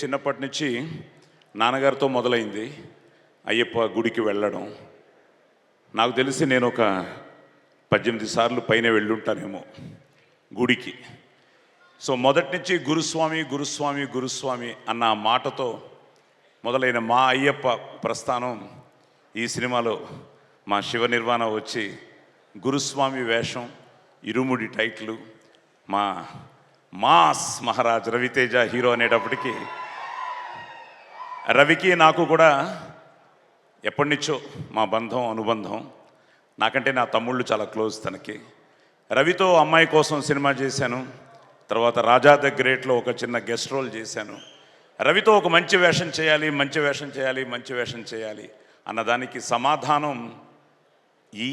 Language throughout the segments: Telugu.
చిన్నప్పటి నుంచి నాన్నగారితో మొదలైంది అయ్యప్ప గుడికి వెళ్ళడం. నాకు తెలిసి నేను ఒక 18 సార్లు పైన వెళ్ళుంటానేమో గుడికి. సో మొదటి నుంచి గురుస్వామి గురుస్వామి గురుస్వామి అన్న మాటతో మొదలైన మా అయ్యప్ప ప్రస్థానం ఈ సినిమాలో మా శివ నిర్వాణ వచ్చి గురుస్వామి వేషం, ఇరుముడి టైటిల్, మా మాస్ మహారాజ్ రవితేజ హీరో అనేటప్పటికీ రవికి నాకు కూడా ఎప్పటి నుంచో మా బంధం అనుబంధం. నాకంటే నా తమ్ముళ్ళు చాలా క్లోజ్ తనకి. రవితో అమ్మాయి కోసం సినిమా చేశాను, తర్వాత రాజా ద గ్రేట్లో ఒక చిన్న గెస్ట్ రోల్ చేశాను. రవితో ఒక మంచి వేషం చేయాలి, మంచి వేషం చేయాలి, మంచి వేషం చేయాలి అన్నదానికి సమాధానం ఈ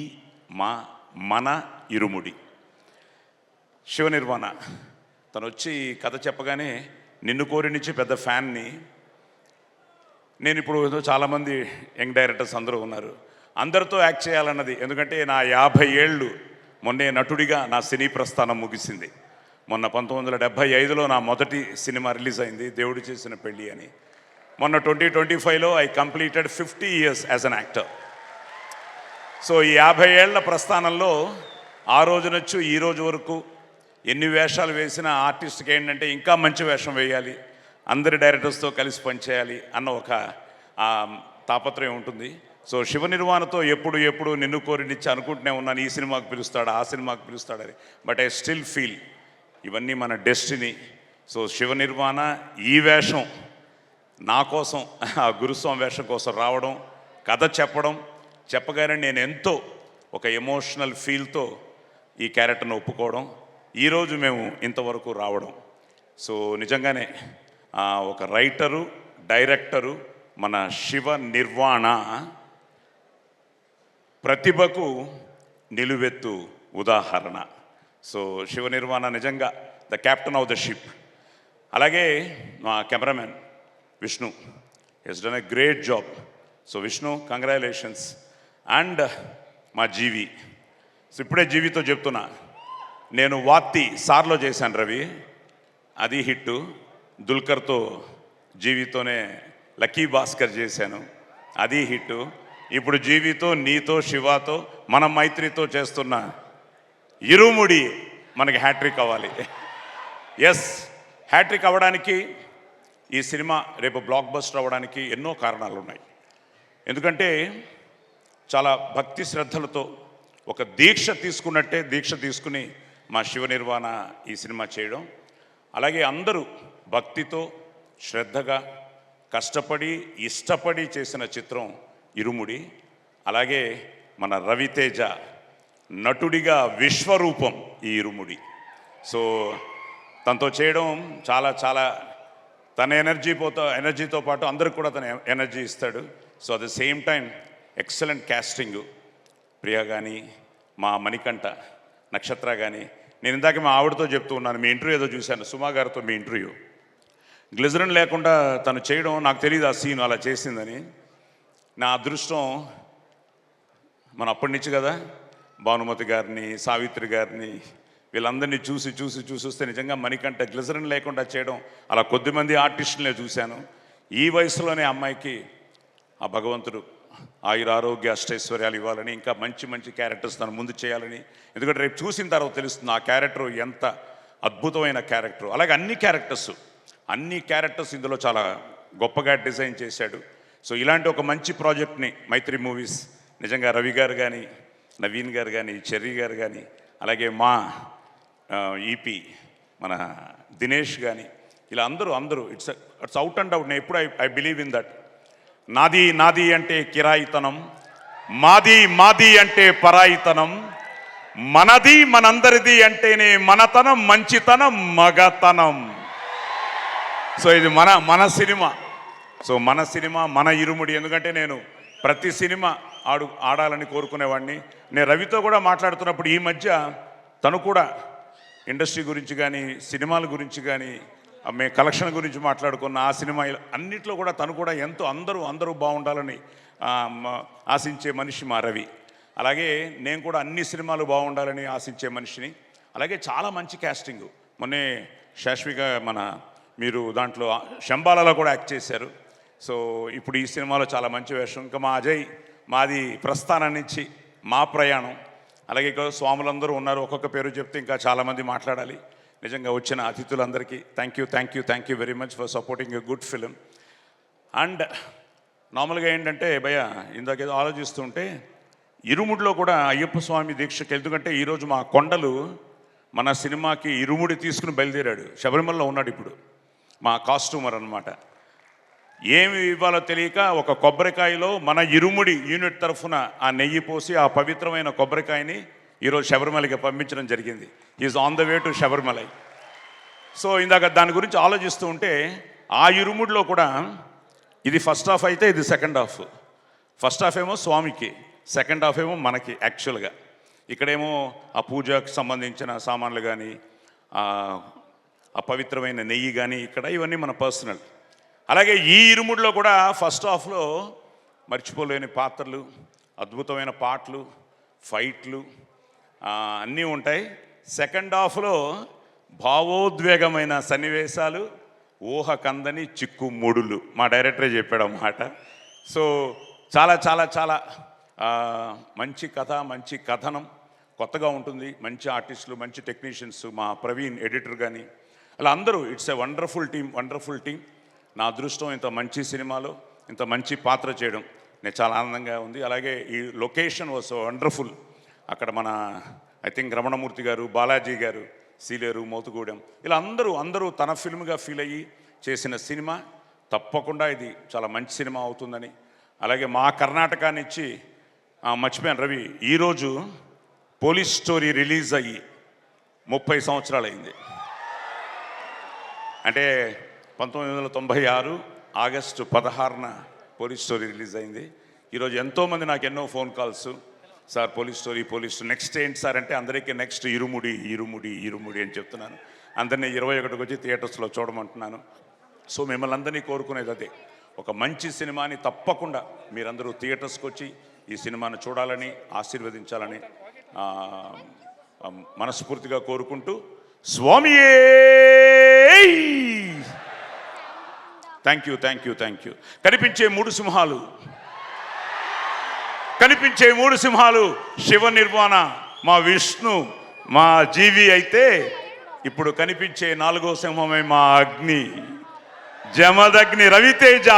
మన ఇరుముడి. శివ నిర్వాణ తను వచ్చి కథ చెప్పగానే నిన్ను కోరి నుంచి పెద్ద ఫ్యాన్ని. నేను ఇప్పుడు చాలామంది యంగ్ డైరెక్టర్స్ అందరూ ఉన్నారు, అందరితో యాక్ట్ చేయాలన్నది. ఎందుకంటే నా 50 ఏళ్ళు మొన్నే నటుడిగా నా సినీ ప్రస్థానం ముగిసింది. మొన్న 1975లో నా మొదటి సినిమా రిలీజ్ అయింది, దేవుడు చేసిన పెళ్ళి అని. మొన్న 2025లో I completed 50 years as an actor. So ఈ 50 ఏళ్ల ప్రస్థానంలో ఆ రోజు నుంచి ఈ రోజు వరకు ఎన్ని వేషాలు వేసినా ఆర్టిస్ట్కి ఏంటంటే ఇంకా మంచి వేషం వేయాలి, అందరి డైరెక్టర్స్తో కలిసి పనిచేయాలి అన్న ఒక తాపత్రయం ఉంటుంది. సో శివ నిర్వాణతో ఎప్పుడు నిన్ను కోరినిచ్చి అనుకుంటూనే ఉన్నాను, ఈ సినిమాకి పిలుస్తాడు, ఆ సినిమాకి పిలుస్తాడని. బట్ ఐ స్టిల్ ఫీల్ ఇవన్నీ మన డెస్టినీ. సో శివ నిర్వాణ ఈ వేషం నా కోసం, ఆ గురుస్వామి వేషం కోసం రావడం, కథ చెప్పగానే నేను ఎంతో ఒక ఎమోషనల్ ఫీల్తో ఈ క్యారెక్టర్ను ఒప్పుకోవడం, ఈరోజు మేము ఇంతవరకు రావడం. సో నిజంగానే ఒక రైటరు, డైరెక్టరు మన శివ నిర్వాణ ప్రతిభకు నిలువెత్తు ఉదాహరణ. సో శివ నిర్వాణ నిజంగా the captain of the ship. అలాగే మా cameraman Vishnu he's done a great job. So Vishnu, congratulations. And మా జీవి. సో ఇప్పుడే జీవితో చెప్తున్నా, నేను వాత్తి సార్లో చేశాను రవి, అది హిట్టు. దుల్కర్తో జీవితోనే లక్కీ భాస్కర్ చేశాను, అది హిట్టు. ఇప్పుడు జీవితో, నీతో, శివాతో, మన మైత్రితో చేస్తున్న ఇరుముడి మనకి హ్యాట్రిక్ అవ్వాలి. ఎస్, హ్యాట్రిక్ అవ్వడానికి ఈ సినిమా రేపు బ్లాక్ బస్టర్ అవ్వడానికి ఎన్నో కారణాలు ఉన్నాయి. ఎందుకంటే చాలా భక్తి శ్రద్ధలతో ఒక దీక్ష తీసుకున్నట్టే దీక్ష తీసుకుని మా శివ నిర్వాణ ఈ సినిమా చేయడం. అలాగే అందరూ భక్తితో, శ్రద్ధగా, కష్టపడి, ఇష్టపడి చేసిన చిత్రం ఇరుముడి. అలాగే మన రవితేజ నటుడిగా విశ్వరూపం ఈ ఇరుముడి. సో తనతో చేయడం చాలా చాలా తన ఎనర్జీతో పాటు అందరికి కూడా తన ఎనర్జీ ఇస్తాడు. So at the same time excellent casting. Priya కానీ, మా మణికంఠ, నక్షత్ర కానీ. నేను ఇందాక మా ఆవిడతో చెప్తూ ఉన్నాను, మీ ఇంటర్వ్యూ ఏదో చూశాను, సుమా గారితో మీ ఇంటర్వ్యూ. గ్లిజరిన్ లేకుండా తను చేయడం నాకు తెలియదు, ఆ సీన్ అలా చేసిందని. నా అదృష్టం మన అప్పటి నుంచి కదా, భానుమతి గారిని, సావిత్రి గారిని, వీళ్ళందరినీ చూసి వస్తే నిజంగా మణికంఠ గ్లిజరిన్ లేకుండా చేయడం, అలా కొద్దిమంది ఆర్టిస్టులనే చూశాను. ఈ వయసులోనే అమ్మాయికి ఆ భగవంతుడు ఆయురారోగ్య అష్టైశ్వర్యాలు ఇవ్వాలని, ఇంకా మంచి మంచి క్యారెక్టర్స్ తను ముందు చేయాలని. ఎందుకంటే రేపు చూసిన తర్వాత తెలుస్తుంది ఆ క్యారెక్టర్ ఎంత అద్భుతమైన క్యారెక్టర్. అలాగే అన్ని క్యారెక్టర్స్ ఇందులో చాలా గొప్పగా డిజైన్ చేశాడు. సో ఇలాంటి ఒక మంచి ప్రాజెక్ట్ని మైత్రి మూవీస్ నిజంగా రవి గారు కానీ, నవీన్ గారు కానీ, చెర్రీ గారు కానీ, అలాగే మా ఈపీ మన దినేష్ కానీ, ఇలా అందరూ ఇట్స్ అవుట్ అండ్ అవుట్. నేను ఎప్పుడు ఐ బిలీవ్ ఇన్ దట్. నాది అంటే కిరాయితనం, మాది అంటే పరాయితనం, మనది మనందరిది అంటేనే మనతనం, మంచితనం, మగతనం. సో ఇది మన సినిమా. సో మన సినిమా, మన ఇరుముడి. ఎందుకంటే నేను ప్రతి సినిమా ఆడాలని కోరుకునేవాడిని. నేను రవితో కూడా మాట్లాడుతున్నప్పుడు ఈ మధ్య తను కూడా ఇండస్ట్రీ గురించి కానీ, సినిమాల గురించి కానీ, మేము కలెక్షన్ గురించి మాట్లాడుకున్న ఆ సినిమా అన్నిట్లో కూడా తను కూడా ఎంతో అందరూ బాగుండాలని ఆశించే మనిషి మా రవి. అలాగే నేను కూడా అన్ని సినిమాలు బాగుండాలని ఆశించే మనిషిని. అలాగే చాలా మంచి క్యాస్టింగ్. మొన్నే శాశ్విక మన మీరు దాంట్లో శంబాలలో కూడా యాక్ట్ చేశారు. సో ఇప్పుడు ఈ సినిమాలో చాలా మంచి వేషం. ఇంకా మా అజయ్, మాది ప్రస్థానం నుంచి మా ప్రయాణం. అలాగే ఇక్కడ స్వాములందరూ ఉన్నారు, ఒక్కొక్క పేరు చెప్తే ఇంకా చాలామంది మాట్లాడాలి. నిజంగా వచ్చిన అతిథులందరికీ thank you very much for supporting a good film. And నార్మల్గా ఏంటంటే భయ్య, ఇందాకేదో ఆలోచిస్తుంటే ఇరుముడిలో కూడా అయ్యప్ప స్వామి దీక్షకి, ఎందుకంటే ఈరోజు మా కొండలు మన సినిమాకి ఇరుముడి తీసుకుని బయలుదేరాడు. శబరిమలలో ఉన్నాడు ఇప్పుడు మా కాస్ట్యూమర్ అనమాట. ఏమి ఇవ్వాలో తెలియక ఒక కొబ్బరికాయలో మన ఇరుముడి యూనిట్ తరఫున ఆ నెయ్యి పోసి ఆ పవిత్రమైన కొబ్బరికాయని ఈరోజు శబరిమలకి పంపించడం జరిగింది. Is on the way to Sabarimalai. So ఇందాక దాని గురించి ఆలోచిస్తూ ఉంటే ఆ ఇరుముడిలో కూడా ఇది ఫస్ట్ హాఫ్ అయితే ఇది సెకండ్ హాఫ్. ఫస్ట్ హాఫ్ ఏమో స్వామికి, సెకండ్ హాఫ్ ఏమో మనకి. యాక్చువల్గా ఇక్కడేమో ఆ పూజకు సంబంధించిన సామాన్లు కానీ ఆ పవిత్రమైన నెయ్యి కానీ, ఇక్కడ ఇవన్నీ మన పర్సనల్. అలాగే ఈ ఇరుముడిలో కూడా ఫస్ట్ హాఫ్లో మర్చిపోలేని పాత్రలు, అద్భుతమైన పాటలు, ఫైట్లు అన్నీ ఉంటాయి. సెకండ్ హాఫ్లో భావోద్వేగమైన సన్నివేశాలు, ఊహ కందని చిక్కుముడులు, మా డైరెక్టరే చెప్పాడు అన్నమాట. సో చాలా చాలా చాలా మంచి కథ, మంచి కథనం, కొత్తగా ఉంటుంది. మంచి ఆర్టిస్టులు, మంచి టెక్నీషియన్స్, మా ప్రవీణ్ ఎడిటర్ కానీ, అలా అందరూ. It's a wonderful team. నా అదృష్టం ఇంత మంచి సినిమాలో ఇంత మంచి పాత్ర చేయడం నేను చాలా ఆనందంగా ఉంది. అలాగే ఈ లొకేషన్ వాజ్ వండర్ఫుల్. అక్కడ మన ఐ థింక్ రమణమూర్తి గారు, బాలాజీ గారు, సీలేరు, మోతుగూడెం, ఇలా అందరూ తన ఫిల్మ్గా ఫీల్ అయ్యి చేసిన సినిమా. తప్పకుండా ఇది చాలా మంచి సినిమా అవుతుందని. అలాగే మా కర్ణాటక నుంచి మర్చిపోయాను రవి, ఈరోజు పోలీస్ స్టోరీ రిలీజ్ అయ్యి 30 సంవత్సరాలు అయింది. అంటే 1996 ఆగస్టు 16న పోలీస్ స్టోరీ రిలీజ్ అయింది. ఈరోజు ఎంతోమంది నాకు ఎన్నో phone calls, sir police story next ఏంటి సార్ అంటే, అందరికీ నెక్స్ట్ ఇరుముడి అని చెప్తున్నాను. అందరినీ 21కి వచ్చి థియేటర్స్లో చూడమంటున్నాను. సో మిమ్మల్ని అందరినీ కోరుకునేది అదే, ఒక మంచి సినిమాని తప్పకుండా మీరందరూ థియేటర్స్కి వచ్చి ఈ సినిమాను చూడాలని, ఆశీర్వదించాలని మనస్ఫూర్తిగా కోరుకుంటూ, స్వామియే థ్యాంక్ యూ. కనిపించే మూడు సింహాలు శివ నిర్వాణ, మా విష్ణు, మా జీవి అయితే ఇప్పుడు కనిపించే 4వ సింహమే మా అగ్ని, జమదగ్ని రవితేజ.